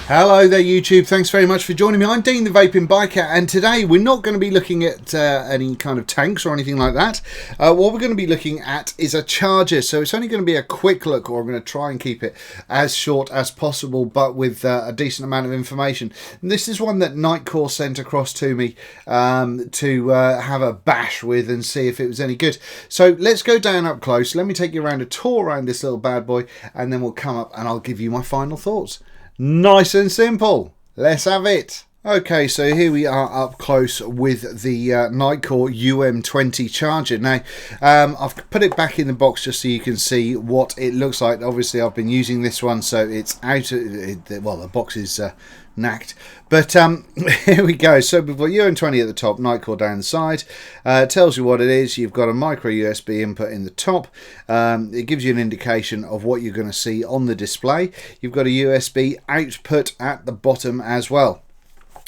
Hello there YouTube, thanks very much for joining me. I'm Dean the Vaping Biker, and today we're not going to be looking at any kind of tanks or anything like that. What we're going to be looking at is a charger, so it's only going to be a quick look, or I'm going to try and keep it as short as possible but with a decent amount of information. And this is one that Nitecore sent across to me to have a bash with and see if it was any good. So let's go down up close, let me take you around a tour around this little bad boy, and then we'll come up and I'll give you my final thoughts. Nice and simple. Let's have it. Okay, so here we are up close with the Nitecore UM20 Charger. Now, I've put it back in the box just so you can see what it looks like. Obviously, I've been using this one, so it's out. Well, the box is knacked. But here we go. So we've got UM20 at the top, Nitecore down the side. Tells you what it is. You've got a micro USB input in the top. It gives you an indication of what you're going to see on the display. You've got a USB output at the bottom as well.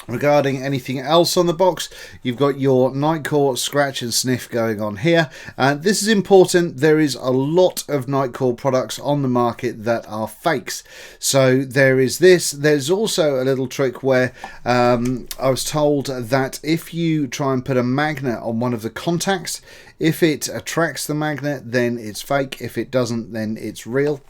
Regarding anything else on the box, you've got your Nitecore scratch and sniff going on here. This is important. There is a lot of Nitecore products on the market that are fakes. So there is this. There's also a little trick where I was told that if you try and put a magnet on one of the contacts, if it attracts the magnet, then it's fake. If it doesn't, then it's real.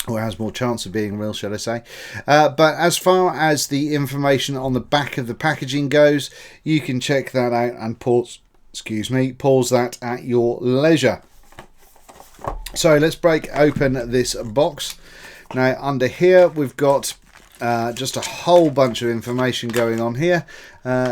Or has more chance of being real, shall I say. But as far as the information on the back of the packaging goes, you can check that out and pause that at your leisure. So let's break open this box. Now under here we've got just a whole bunch of information going on here.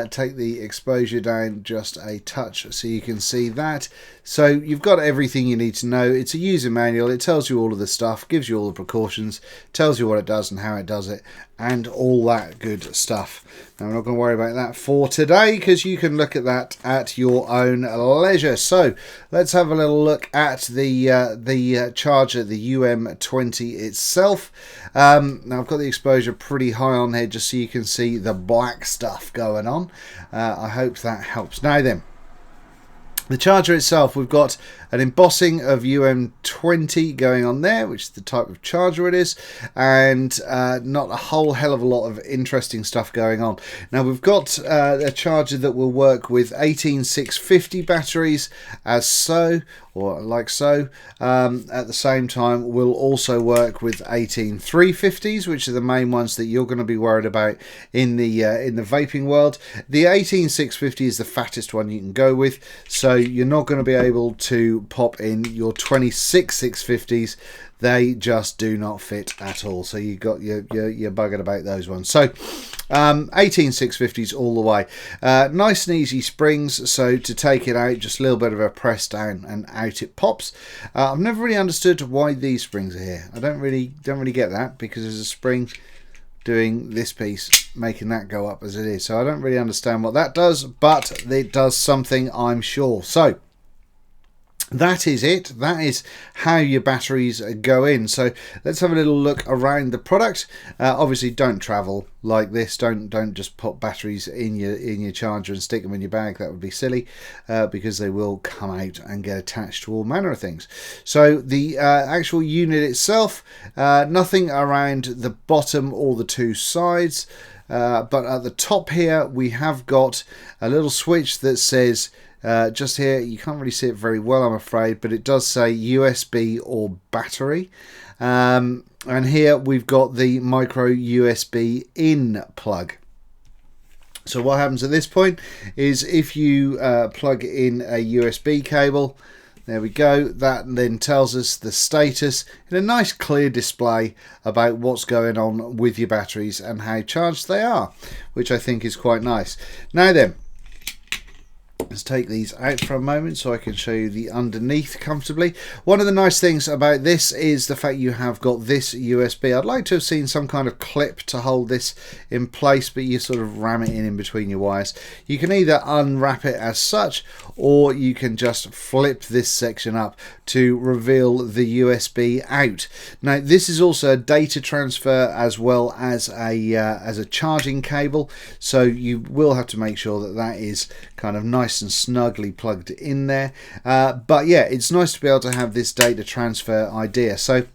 Take the exposure down just a touch so you can see that. So you've got everything you need to know. It's a user manual. It tells you all of the stuff, gives you all the precautions, tells you what it does and how it does it, and all that good stuff. Now, I'm not going to worry about that for today because you can look at that at your own leisure. So let's have a little look at the charger, the UM20 itself. Now I've got the exposure pretty high on here just so you can see the black stuff going on. I hope that helps. Now then, the charger itself, we've got an embossing of UM20 going on there, which is the type of charger it is, and not a whole hell of a lot of interesting stuff going on. Now we've got a charger that will work with 18650 batteries as so, or like so. At the same time, we'll also work with 18350s, which are the main ones that you're going to be worried about in the vaping world. The 18650 is the fattest one you can go with, so you're not going to be able to pop in your 26650s. They just do not fit at all, so you're buggered about those ones. So 18650s all the way. Nice and easy springs, so to take it out, just a little bit of a press down and out it pops. I've never really understood why these springs are here. I don't really get that, because there's a spring doing this piece, making that go up as it is. So I don't really understand what that does, but it does something, I'm sure. So that is it. That is how your batteries go in. So let's have a little look around the product. Obviously don't travel like this. Don't just put batteries in your charger and stick them in your bag. That would be silly, because they will come out and get attached to all manner of things. So the actual unit itself, nothing around the bottom or the two sides, but at the top here we have got a little switch that says, just here, you can't really see it very well, I'm afraid, but it does say USB or battery. And here we've got the micro USB in plug. So what happens at this point is if you plug in a USB cable, there we go, that then tells us the status in a nice clear display about what's going on with your batteries and how charged they are, which I think is quite nice. Now then, let's take these out for a moment so I can show you the underneath comfortably. One of the nice things about this is the fact you have got this USB. I'd like to have seen some kind of clip to hold this in place, but you sort of ram it in between your wires. You can either unwrap it as such, or you can just flip this section up to reveal the USB out. Now this is also a data transfer as well as a charging cable, so you will have to make sure that that is kind of nice and snugly plugged in there, but yeah, it's nice to be able to have this data transfer idea. So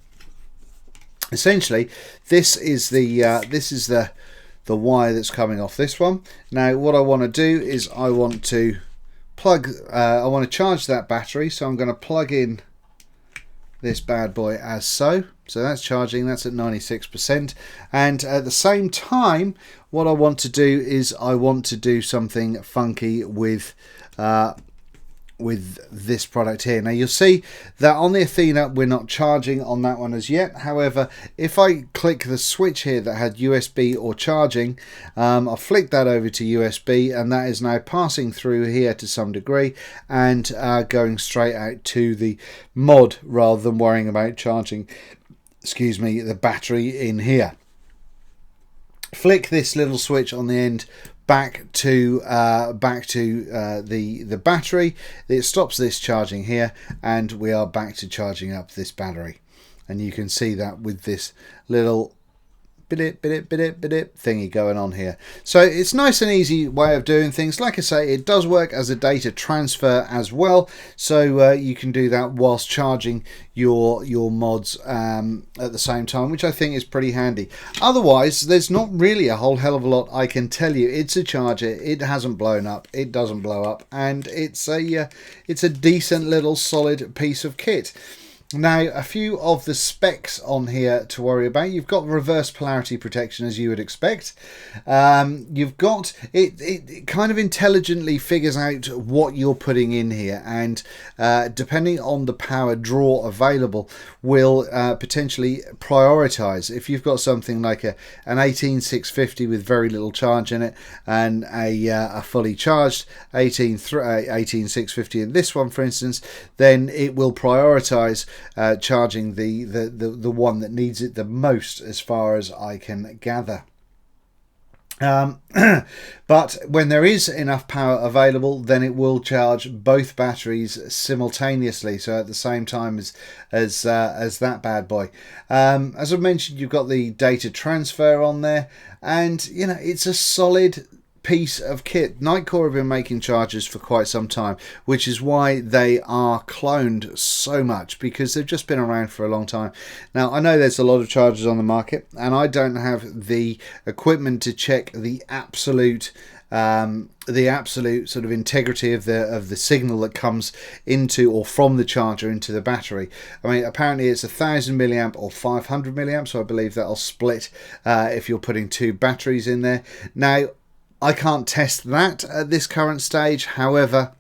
essentially, this is the wire that's coming off this one. Now, what I want to do is I want to charge that battery, so I'm going to plug in this bad boy as so. So that's charging, that's at 96%. And at the same time, what I want to do is I want to do something funky with this product here. Now you'll see that on the Athena we're not charging on that one as yet. However, if I click the switch here that had USB or charging, I'll flick that over to USB, and that is now passing through here to some degree and going straight out to the mod rather than worrying about charging, excuse me, the battery in here. Flick this little switch on the end back to the battery. It stops this charging here, and we are back to charging up this battery. And you can see that with this little bidip thingy going on here. So it's nice and easy way of doing things. Like I say, it does work as a data transfer as well, so you can do that whilst charging your mods at the same time, which I think is pretty handy. Otherwise, there's not really a whole hell of a lot I can tell you. It's a charger, it hasn't blown up, it doesn't blow up, and it's a decent little solid piece of kit. Now, a few of the specs on here to worry about. You've got reverse polarity protection, as you would expect. You've got it kind of intelligently figures out what you're putting in here, and depending on the power draw available will potentially prioritize. If you've got something like an 18650 with very little charge in it and a fully charged 18650 in this one, for instance, then it will prioritize charging the one that needs it the most, as far as I can gather. But when there is enough power available, then it will charge both batteries simultaneously, so at the same time as that bad boy. As I've mentioned, you've got the data transfer on there, and you know, it's a solid piece of kit. Nitecore have been making chargers for quite some time, which is why they are cloned so much, because they've just been around for a long time. Now, I know there's a lot of chargers on the market, and I don't have the equipment to check the absolute sort of integrity of the signal that comes into or from the charger into the battery. I mean, apparently it's 1000 milliamp or 500 milliamp, so I believe that'll split if you're putting two batteries in there. Now, I can't test that at this current stage. However,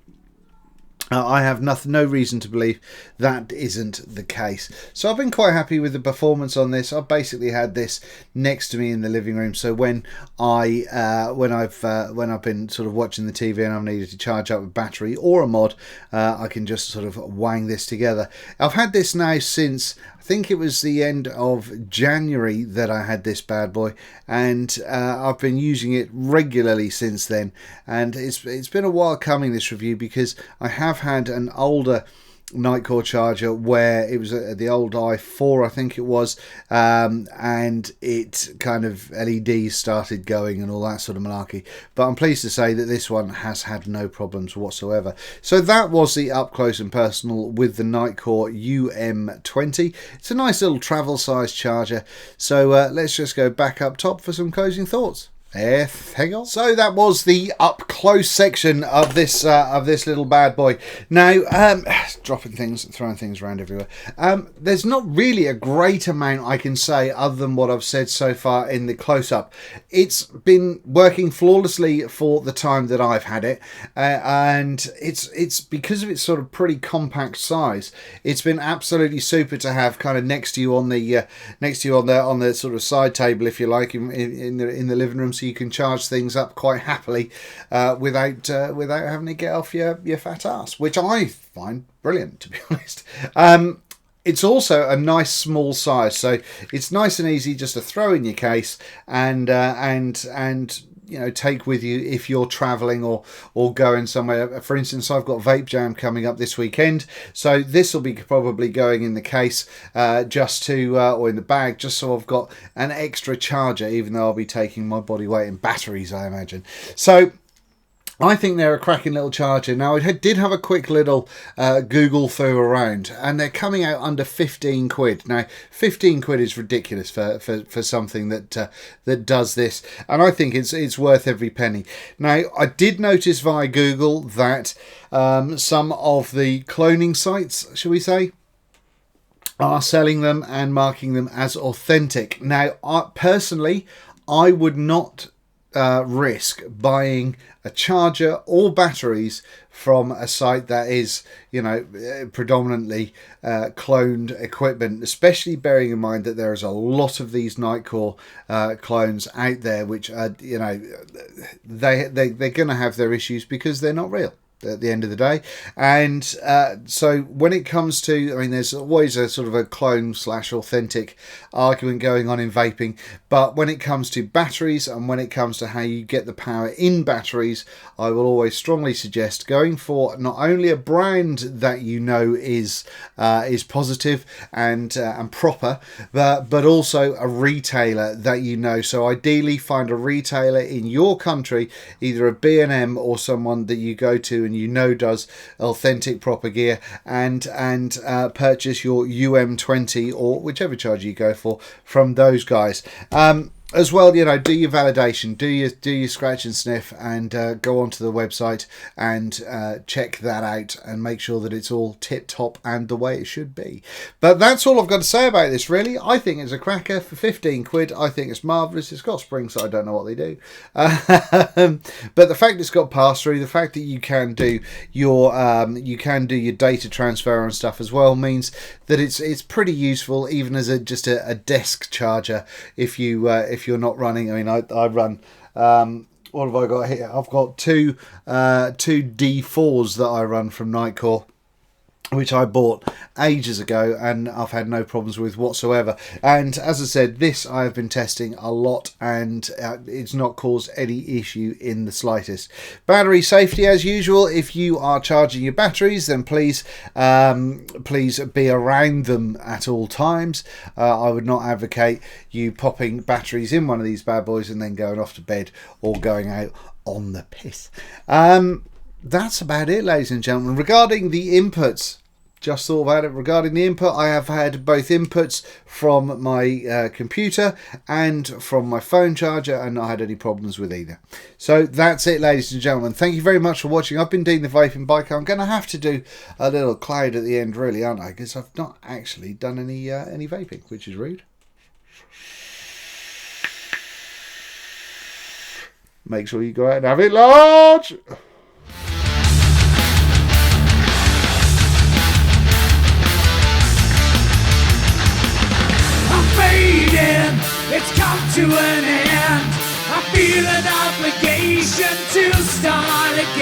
I have no reason to believe that isn't the case. So I've been quite happy with the performance on this. I've basically had this next to me in the living room, so when I've been sort of watching the TV and I've needed to charge up a battery or a mod, I can just sort of wang this together. I've had this now since, I think it was the end of January that I had this bad boy, and I've been using it regularly since then. And it's been a while coming, this review, because I have had an older Nitecore charger where it was the old i4, I think it was, and it kind of LEDs started going and all that sort of malarkey. But I'm pleased to say that this one has had no problems whatsoever. So that was the up close and personal with the Nitecore UM20. It's a nice little travel size charger. So let's just go back up top for some closing thoughts. So that was the up close section of this little bad boy. Now, dropping things, throwing things around everywhere. There's not really a great amount I can say other than what I've said so far in the close up. It's been working flawlessly for the time that I've had it, and it's because of its sort of pretty compact size. It's been absolutely super to have kind of next to you on the sort of side table, if you like, in the living room. So you can charge things up quite happily without having to get off your fat ass, which I find brilliant, to be honest. It's also a nice small size, so it's nice and easy just to throw in your case and you know, take with you if you're traveling or going somewhere. For instance, I've got Vape Jam coming up this weekend, so this will be probably going in the case just to or in the bag, just so I've got an extra charger, even though I'll be taking my body weight in batteries, I imagine. So I think they're a cracking little charger. Now, I did have a quick little Google through around, and they're coming out under 15 quid. Now, 15 quid is ridiculous for something that that does this, and I think it's worth every penny. Now, I did notice via Google that some of the cloning sites, shall we say, are selling them and marking them as authentic. Now, personally, I would not risk buying a charger or batteries from a site that is, you know, predominantly cloned equipment, especially bearing in mind that there is a lot of these Nitecore clones out there, which are, you know, they're going to have their issues because they're not real at the end of the day. And so when it comes to, I mean, there's always a sort of a clone / authentic argument going on in vaping, but when it comes to batteries and when it comes to how you get the power in batteries, I will always strongly suggest going for not only a brand that you know is positive and proper, but also a retailer that you know. So ideally find a retailer in your country, either a B&M or someone that you go to and you know does authentic proper gear, and purchase your UM20 or whichever charger you go for from those guys. As well, you know, do your validation, do your scratch and sniff, and go onto the website and check that out and make sure that it's all tip top and the way it should be. But that's all I've got to say about this, really. I think it's a cracker for 15 quid. I think it's marvellous. It's got springs, so I don't know what they do. But the fact it's got pass through, the fact that you can do your data transfer and stuff as well, means that it's pretty useful, even as just a desk charger. If you're not running, I mean, I run. What have I got here? I've got two D4s that I run from Nitecore, which I bought ages ago and I've had no problems with whatsoever. And as I said, this I have been testing a lot, and it's not caused any issue in the slightest. Battery safety, as usual, if you are charging your batteries, then please be around them at all times. I would not advocate you popping batteries in one of these bad boys and then going off to bed or going out on the piss. That's about it, ladies and gentlemen. Regarding the inputs, just thought about it. Regarding the input, I have had both inputs from my computer and from my phone charger, and not had any problems with either. So that's it, ladies and gentlemen. Thank you very much for watching. I've been Dean the Vaping Biker. I'm going to have to do a little cloud at the end, really, aren't I? Because I've not actually done any vaping, which is rude. Make sure you go out and have it large. It's come to an end. I feel an obligation to start again.